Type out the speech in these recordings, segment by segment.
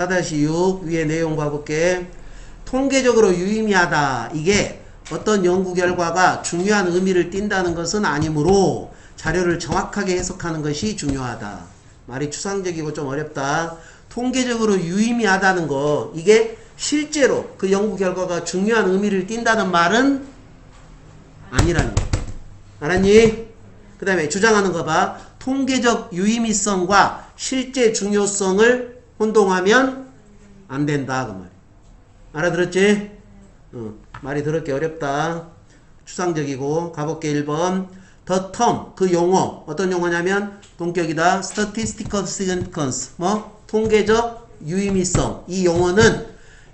4-6 위에 내용 봐볼게. 통계적으로 유의미하다. 이게 어떤 연구 결과가 중요한 의미를 띈다는 것은 아니므로 자료를 정확하게 해석하는 것이 중요하다. 말이 추상적이고 좀 어렵다. 통계적으로 유의미하다는 거, 이게 실제로 그 연구 결과가 중요한 의미를 띈다는 말은 아니라는 거. 알았니? 그 다음에 주장하는 거 봐. 통계적 유의미성과 실제 중요성을 혼동하면 안 된다. 그 말. 알아들었지? 말이 더럽게 어렵다. 추상적이고. 가볼게. 1번. The term, 그 용어. 어떤 용어냐면 동격이다. Statistical significance. 뭐? 통계적 유의미성. 이 용어는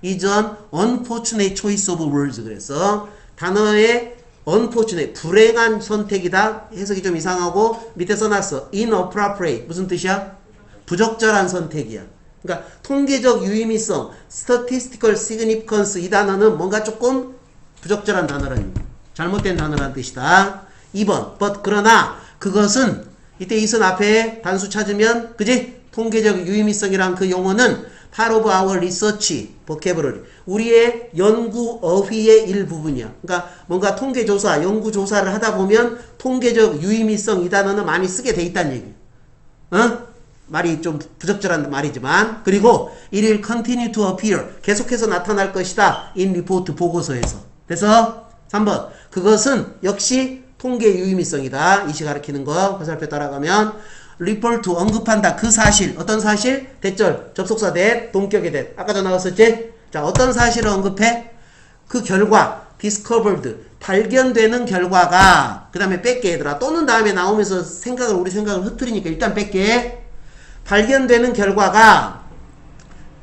이전 unfortunate choice of words. 그래서 단어의 unfortunate, 불행한 선택이다. 해석이 좀 이상하고 밑에 써놨어. inappropriate. 무슨 뜻이야? 부적절한 선택이야. 그러니까 통계적 유의미성, statistical significance, 이 단어는 뭔가 조금 부적절한 단어라는, 잘못된 단어라는 뜻이다. 2번. but 그러나 그것은, 이때 이선 앞에 단수 찾으면 그지? 통계적 유의미성이란 그 용어는 part of our research vocabulary, 우리의 연구 어휘의 일부분이야. 그러니까 뭔가 통계조사, 연구조사를 하다 보면 통계적 유의미성, 이 단어는 많이 쓰게 돼 있다는 얘기야. 어? 말이 좀 부적절한 말이지만. 그리고 it will continue to appear, 계속해서 나타날 것이다. in report, 보고서에서. 그래서 3번. 그것은 역시 통계 유의미성이다. 이시 가리키는 거 화살표 따라가면 report, 언급한다. 그 사실. 어떤 사실? 대절, 접속사 that, 동격의 that. 아까도 나왔었지? 자, 어떤 사실을 언급해? 그 결과, discovered, 발견되는 결과가, 그 다음에 뺄게 얘들아. 또는 다음에 나오면서 우리 생각을 흐트리니까 일단 뺄게. 발견되는 결과가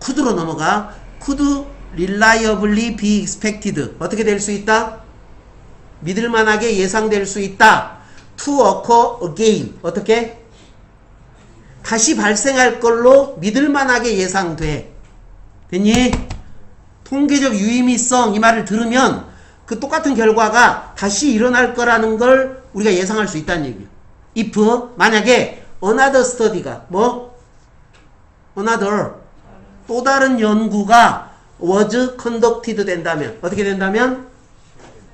could로 넘어가. could reliably be expected. 어떻게 될 수 있다? 믿을만하게 예상될 수 있다. to occur again. 어떻게? 다시 발생할 걸로 믿을만하게 예상돼. 됐니? 통계적 유의미성, 이 말을 들으면 그 똑같은 결과가 다시 일어날 거라는 걸 우리가 예상할 수 있다는 얘기야. if, 만약에 another study가 뭐? another, 또 다른 연구가 was conducted 된다면, 어떻게 된다면?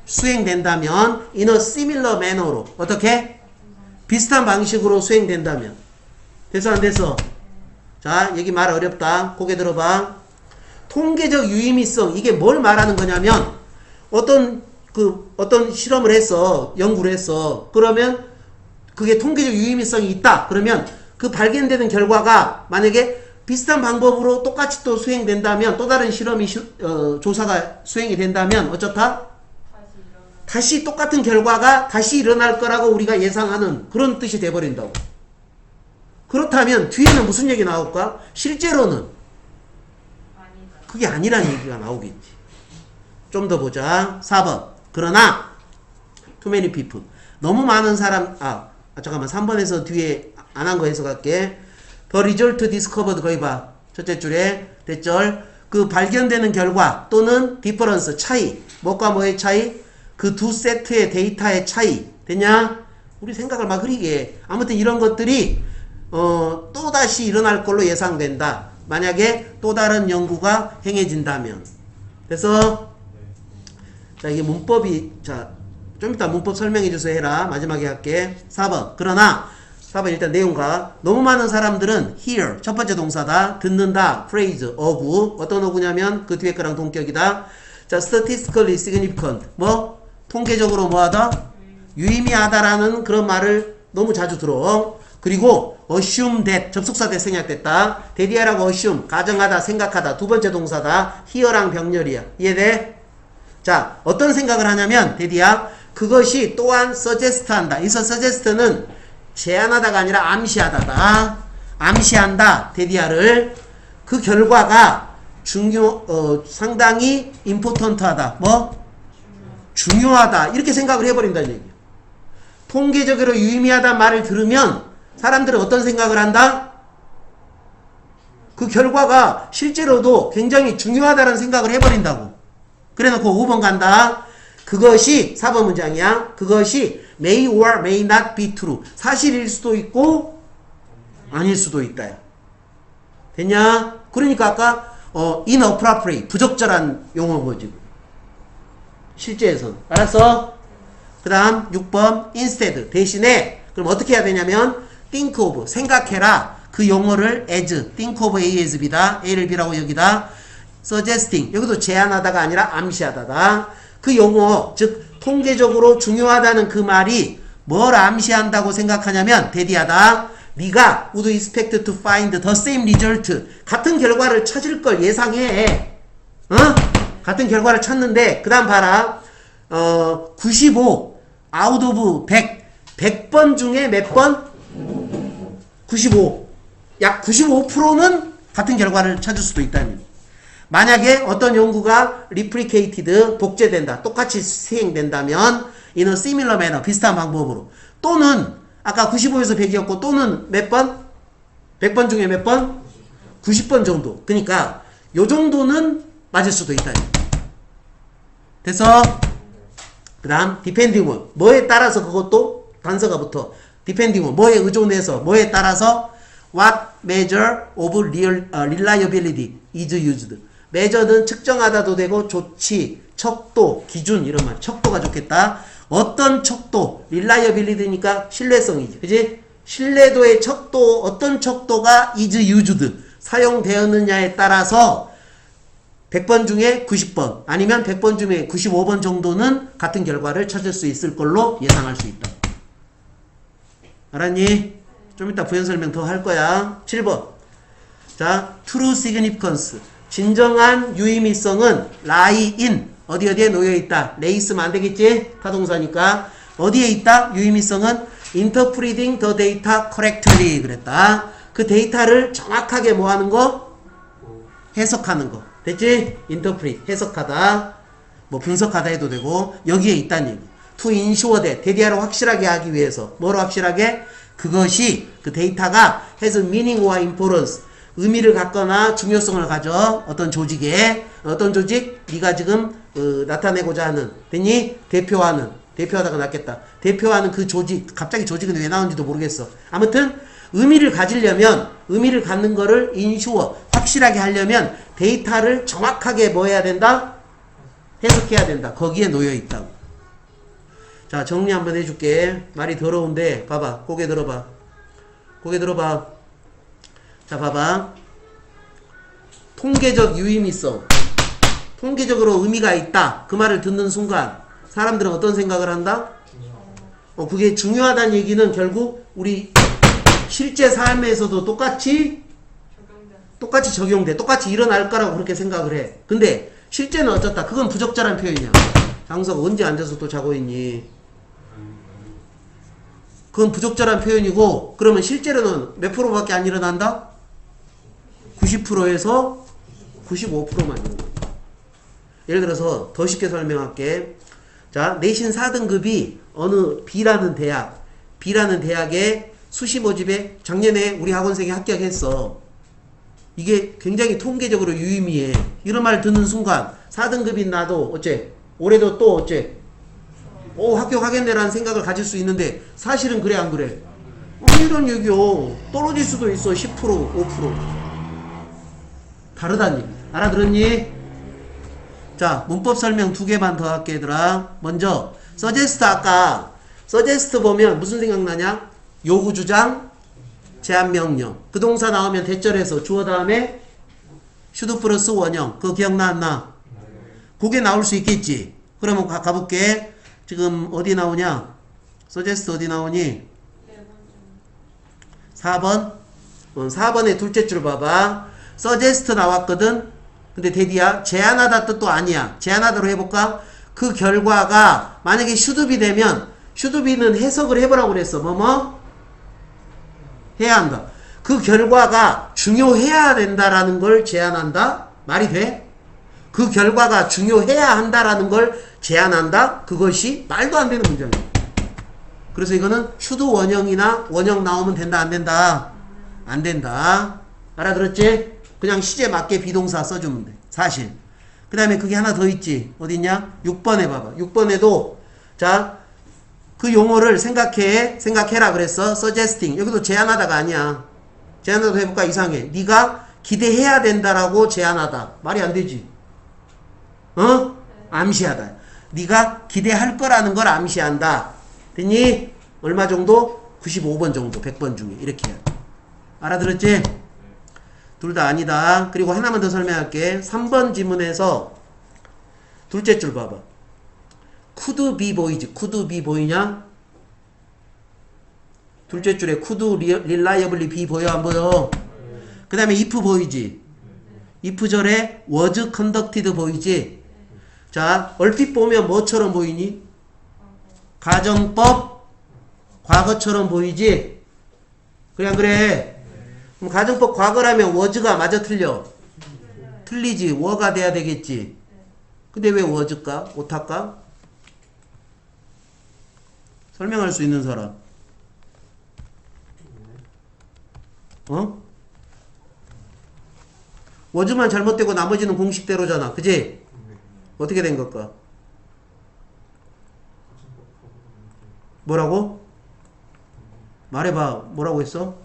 수행된다면 in a similar manner로, 어떻게? 비슷한 방식으로 수행된다면. 됐어 안 됐어? 자, 여기 말 어렵다. 고개 들어봐. 통계적 유의미성, 이게 뭘 말하는 거냐면 어떤 실험을 했어. 연구를 했어. 그러면 그게 통계적 유의미성이 있다. 그러면 그 발견되는 결과가 만약에 비슷한 방법으로 똑같이 또 수행된다면, 또 다른 실험이 조사가 수행이 된다면 어쩌다? 다시 똑같은 결과가 다시 일어날 거라고 우리가 예상하는 그런 뜻이 돼버린다고. 그렇다면 뒤에는 무슨 얘기 나올까? 실제로는 그게 아니란 얘기가 나오겠지. 좀 더 보자. 4번. 그러나 too many people, 너무 많은 사람. 잠깐만, 3번에서 뒤에 안 한 거 해석할게. The result discovered, 거기 봐. 첫째 줄에 대절, 그 발견되는 결과 또는 difference, 차이. 뭐과 뭐의 차이? 그 두 세트의 데이터의 차이. 됐냐? 우리 생각을 막 흐리게. 아무튼 이런 것들이 또다시 일어날 걸로 예상된다. 만약에 또 다른 연구가 행해진다면. 그래서 자, 이게 문법이, 자, 좀 이따 문법 설명해 주세요 해라. 마지막에 할게. 4번. 그러나 4번 일단 내용과, 너무 많은 사람들은 hear, 첫 번째 동사다. 듣는다. phrase, 어구. 어떤 어구냐면 그 뒤에 거랑 동격이다. 자, statistically significant, 뭐? 통계적으로 뭐하다? 유의미하다라는 그런 말을 너무 자주 들어. 그리고 assume that, 접속사 that 생략됐다. 대디하라고 assume, 가정하다, 생각하다. 두 번째 동사다. hear랑 병렬이야. 이해돼? 자, 어떤 생각을 하냐면 대디야, 그것이 또한 suggest 한다. 여기서 suggest는 제안하다가 아니라 암시하다다. 암시한다. 대디아를. 그 결과가 상당히 important 하다. 뭐? 중요하다. 이렇게 생각을 해버린다는 얘기야. 통계적으로 유의미하다는 말을 들으면 사람들은 어떤 생각을 한다? 그 결과가 실제로도 굉장히 중요하다는 생각을 해버린다고. 그래 놓고 5번 간다. 그것이 4번 문장이야. 그것이 may or may not be true. 사실일 수도 있고 아닐 수도 있다. 됐냐? 그러니까 아까 inappropriate 부적절한 용어인 거지. 실제에서는. 알았어? 그 다음 6번 instead 대신에 그럼 어떻게 해야 되냐면 think of 생각해라. 그 용어를 as think of A as B다. A를 B라고 여기다. suggesting 여기도 제안하다가 아니라 암시하다다. 그 용어 즉 통계적으로 중요하다는 그 말이 뭘 암시한다고 생각하냐면 대디하다. 네가 would expect to find the same result 같은 결과를 찾을 걸 예상해. 같은 결과를 찾는데 그 다음 봐라. 95 out of 100번 중에 몇 번? 95 약 95%는 같은 결과를 찾을 수도 있다는. 만약에 어떤 연구가 replicated 복제된다. 똑같이 시행된다면 in a similar manner 비슷한 방법으로 또는 아까 95에서 100이었고 또는 몇 번? 100번 중에 몇 번? 90번 정도. 그러니까 요 정도는 맞을 수도 있다. 됐어? 그 다음 depending on 뭐에 따라서 그것도 단서가 붙어. depending on 뭐에 의존해서 뭐에 따라서 what measure of reliability is used measure는 측정하다도 되고 조치, 척도, 기준 이런 말. 척도가 좋겠다. 어떤 척도 reliability니까 신뢰성이지. 그지? 신뢰도의 척도 어떤 척도가 is used 사용되었느냐에 따라서 100번 중에 90번 아니면 100번 중에 95번 정도는 같은 결과를 찾을 수 있을 걸로 예상할 수 있다. 알았니? 좀 이따 부연 설명 더 할 거야. 7번. 자, true significance. 진정한 유의미성은 lie in. 어디에 놓여 있다. lay 있으면 안 되겠지? 타동사니까. 어디에 있다? 유의미성은 interpreting the data correctly. 그랬다. 그 데이터를 정확하게 뭐 하는 거? 해석하는 거. 됐지? interpret. 해석하다. 뭐 분석하다 해도 되고. 여기에 있다는 얘기. to ensure that. 데디아를 확실하게 하기 위해서. 뭐로 확실하게? 그것이 그 데이터가 has meaning or importance 의미를 갖거나 중요성을 가져 어떤 조직에 어떤 조직 네가 지금 나타내고자 하는 됐니? 대표하다가 낫겠다. 대표하는 그 조직 갑자기 조직은 왜 나오는지도 모르겠어. 아무튼 의미를 가지려면 의미를 갖는 거를 ensure 확실하게 하려면 데이터를 정확하게 뭐 해야 된다? 해석해야 된다. 거기에 놓여 있다고. 자, 정리 한번 해줄게. 말이 더러운데, 봐봐. 고개 들어봐. 고개 들어봐. 자, 봐봐. 통계적 유의미성. 통계적으로 의미가 있다. 그 말을 듣는 순간, 사람들은 어떤 생각을 한다? 그게 중요하다는 얘기는 결국 우리 실제 삶에서도 똑같이 적용돼. 똑같이 일어날 거라고 그렇게 생각을 해. 근데 실제는 어쩌다. 그건 부적절한 표현이야. 장석 언제 앉아서 또 자고 있니? 그건 부적절한 표현이고 그러면 실제로는 몇 프로밖에 안 일어난다? 90%에서 95%만 일어난다. 예를 들어서 더 쉽게 설명할게. 자, 내신 4등급이 어느 B라는 대학의 수시 모집에 작년에 우리 학원생이 합격했어. 이게 굉장히 통계적으로 유의미해. 이런 말 듣는 순간 4등급인 나도 어째 올해도 또 어째 합격하겠네라는 생각을 가질 수 있는데 사실은 그래 안 그래? 이런 얘기요. 떨어질 수도 있어. 10% 5% 다르다니. 알아들었니? 자, 문법 설명 2개만 더 할게 얘들아. 먼저 suggest. 아까 suggest 보면 무슨 생각나냐? 요구 주장 제한 명령. 그 동사 나오면 대절해서 주어 다음에 should 플러스 원형. 그거 기억나 안 나? 그게 나올 수 있겠지. 그러면 가볼게. 지금 어디 나오냐? suggest 어디 나오니? 4번? 4번의 둘째 줄 봐봐. suggest 나왔거든? 근데 대디야, 제안하다 뜻도 아니야. 제안하다로 해볼까? 그 결과가 만약에 should be 되면 should be는 해석을 해보라고 그랬어. 해야 한다. 그 결과가 중요해야 된다라는 걸 제안한다? 말이 돼? 그 결과가 중요해야 한다라는 걸 제안한다? 그것이 말도 안 되는 문장이야. 그래서 이거는 should 원형이나 원형 나오면 된다 안 된다? 안 된다. 알아들었지? 그냥 시제 맞게 비동사 써주면 돼. 사실. 그 다음에 그게 하나 더 있지. 어딨냐? 6번에 봐봐. 6번에도 자, 그 용어를 생각해라 그랬어. suggesting. 여기도 제안하다가 아니야. 제안하다 해볼까? 이상해. 네가 기대해야 된다라고 제안하다. 말이 안 되지. 어? 암시하다. 네가 기대할 거라는 걸 암시한다. 됐니? 얼마 정도? 95번 정도. 100번 중에. 이렇게 해야 돼. 알아들었지? 둘 다 아니다. 그리고 하나만 더 설명할게. 3번 지문에서 둘째 줄 봐봐. could be 보이지? could be 보이냐? 둘째 줄에 could reliably be 보여? 안 보여? 그 다음에 if 보이지? if 절에 was conducted 보이지? 자, 얼핏 보면 뭐처럼 보이니? 가정법 과거처럼 보이지? 그래 안 그래? 그럼 가정법 과거라면 was가 맞아 틀려? 틀리지. were가 돼야 되겠지. 근데 왜 was일까? 오타까? 설명할 수 있는 사람. 어? was만 잘못되고 나머지는 공식대로잖아. 그지? 어떻게 된 걸까? 뭐라고? 말해봐. 뭐라고 했어?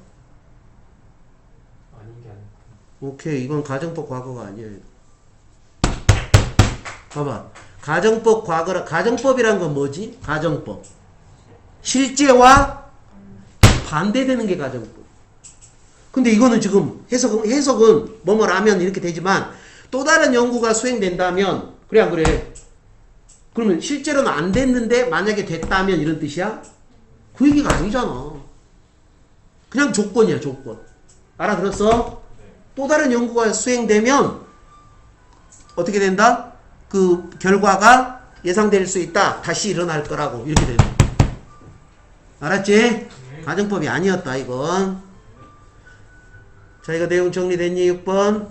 오케이. 이건 가정법 과거가 아니에요. 봐봐. 가정법 과거라. 가정법이란 건 뭐지? 가정법. 실제와 반대되는 게 가정법. 근데 이거는 지금 해석은 뭐뭐라면 이렇게 되지만 또 다른 연구가 수행된다면 그래 안 그래? 그러면 실제로는 안 됐는데 만약에 됐다면 이런 뜻이야? 그 얘기가 아니잖아. 그냥 조건이야, 조건. 알아들었어? 또 다른 연구가 수행되면 어떻게 된다? 그 결과가 예상될 수 있다. 다시 일어날 거라고 이렇게 되는 거야. 알았지? 가정법이 아니었다 이건. 자, 이거 내용 정리됐니? 6번.